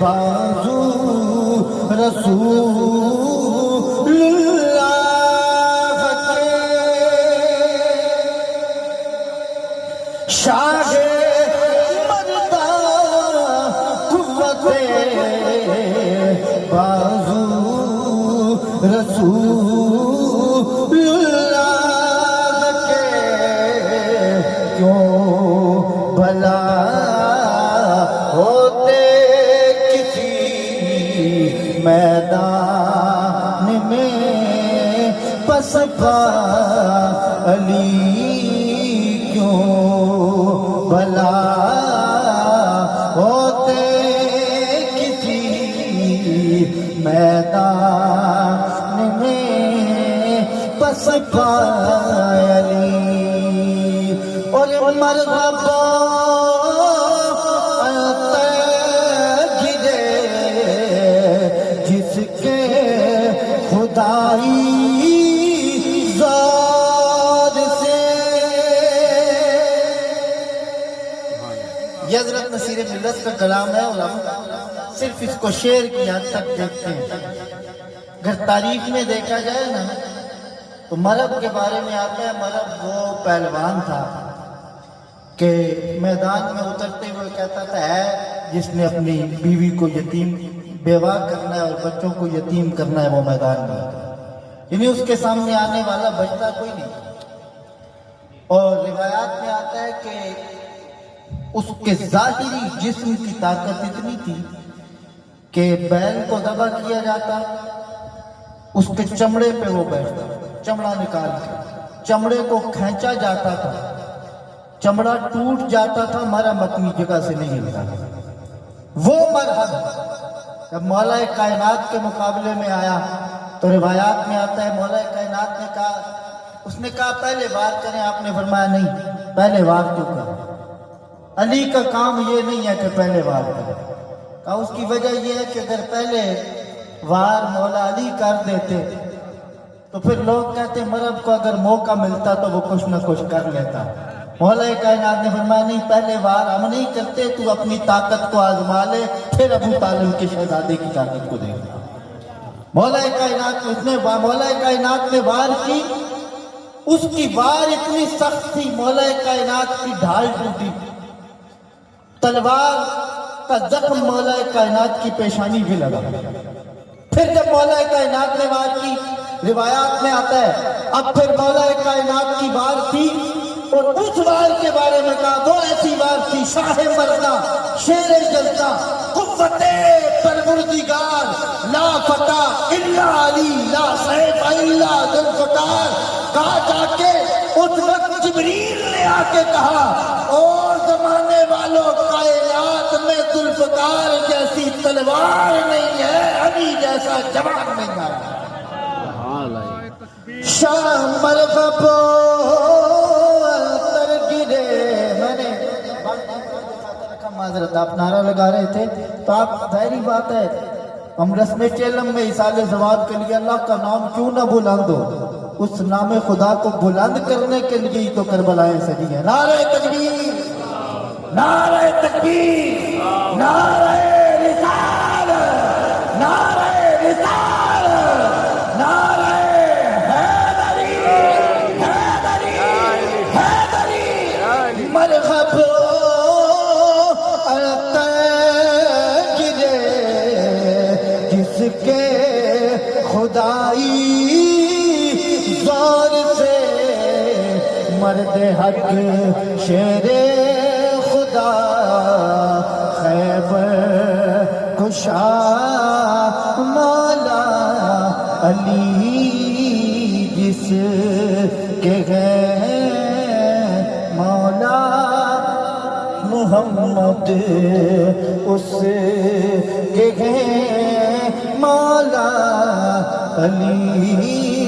بازو رسول اللہ کے شاہ مردہ قوت بازو رسول اللہ کے کیوں بھلا ہوتے کسی میدان میں پسپا علی کیوں بھلا ہوتے کسی میدان میں پسپا علی اور مرحبا جس کے خدائی ذات سے یہ حضرت نصیر ملت کا کلام ہے اور ہم صرف اس کو شعر کی حد تک دیکھتے ہیں. اگر تاریخ میں دیکھا جائے نا تو مرب کے بارے میں آتا ہے مرب وہ پہلوان تھا کہ میدان میں اترتے ہوئے کہتا تھا ہے جس نے اپنی بیوی کو یتیم بیوہ کرنا ہے اور بچوں کو یتیم کرنا ہے وہ میدان میں یعنی اس کے سامنے آنے والا بچتا کوئی نہیں. اور روایات میں آتا ہے کہ اس کے ظاہری جسم کی طاقت اتنی تھی کہ بیل کو ذبح کیا جاتا اس کے چمڑے پہ وہ بیٹھتا چمڑا نکال کے چمڑے کو کھینچا جاتا تھا چمڑا ٹوٹ جاتا تھا مرہم اپنی جگہ سے نہیں ہلتا. وہ مرہم جب مولا کائنات کے مقابلے میں آیا تو روایات میں آتا ہے مولا کائنات نے کہا اس نے کہا پہلے وار کریں آپ نے فرمایا نہیں پہلے وار تو کر. علی کا کام یہ نہیں ہے کہ پہلے وار کریں. کہا اس کی وجہ یہ ہے کہ اگر پہلے وار مولا علی کر دیتے تو پھر لوگ کہتے مرب کو اگر موقع ملتا تو وہ کچھ نہ کچھ کر لیتا. مولا کائنات نے فرمایا نہیں پہلے وار ہم نہیں کرتے تو اپنی طاقت کو آزما لے پھر ابو طالب کے شہزادے کی طاقت کو دیکھنا. مولا کائنات نے وار کی اس کی وار اتنی سخت تھی مولا کائنات کی ڈھال ٹوٹی تلوار کا زخم مولا کائنات کی پیشانی بھی لگا. پھر جب مولا کائنات نے وار کی روایات میں آتا ہے اب پھر مولا کائنات کی وار تھی اور اس وار کے بارے میں کہا وہ ایسی وار تھی شاہ مردہ شیر جلدہ قوت پروردگار لا فتح الا علی لا سیف الا ذوالفقار. کہا جا کے اس وقت جبریل نے آ کے کہا اور زمانے والوں کائنات میں ذوالفقار جیسی تلوار نہیں ہے علی جیسا جوان نہیں آیا. شاہ مرغبو تر گرے میں نے معذرت آپ نعرہ لگا رہے تھے تو آپ ظاہری بات ہے ہم رسم چیلم میں اصال زوات کے لیے اللہ کا نام کیوں نہ بلند ہو اس نام خدا کو بلند کرنے کے لیے ہی تو کربلائیں سجی ہیں. نعرہ تکبیر نعرہ تکبیر نعرہ رسالت نعرہ رسالت نعرہ مرحب گرے جس کے خدائی زور سے مرد حق شیر خدا خیبر کشا مولا علی جس کے ہیں مولا محمد اس کے ہیں مولا علی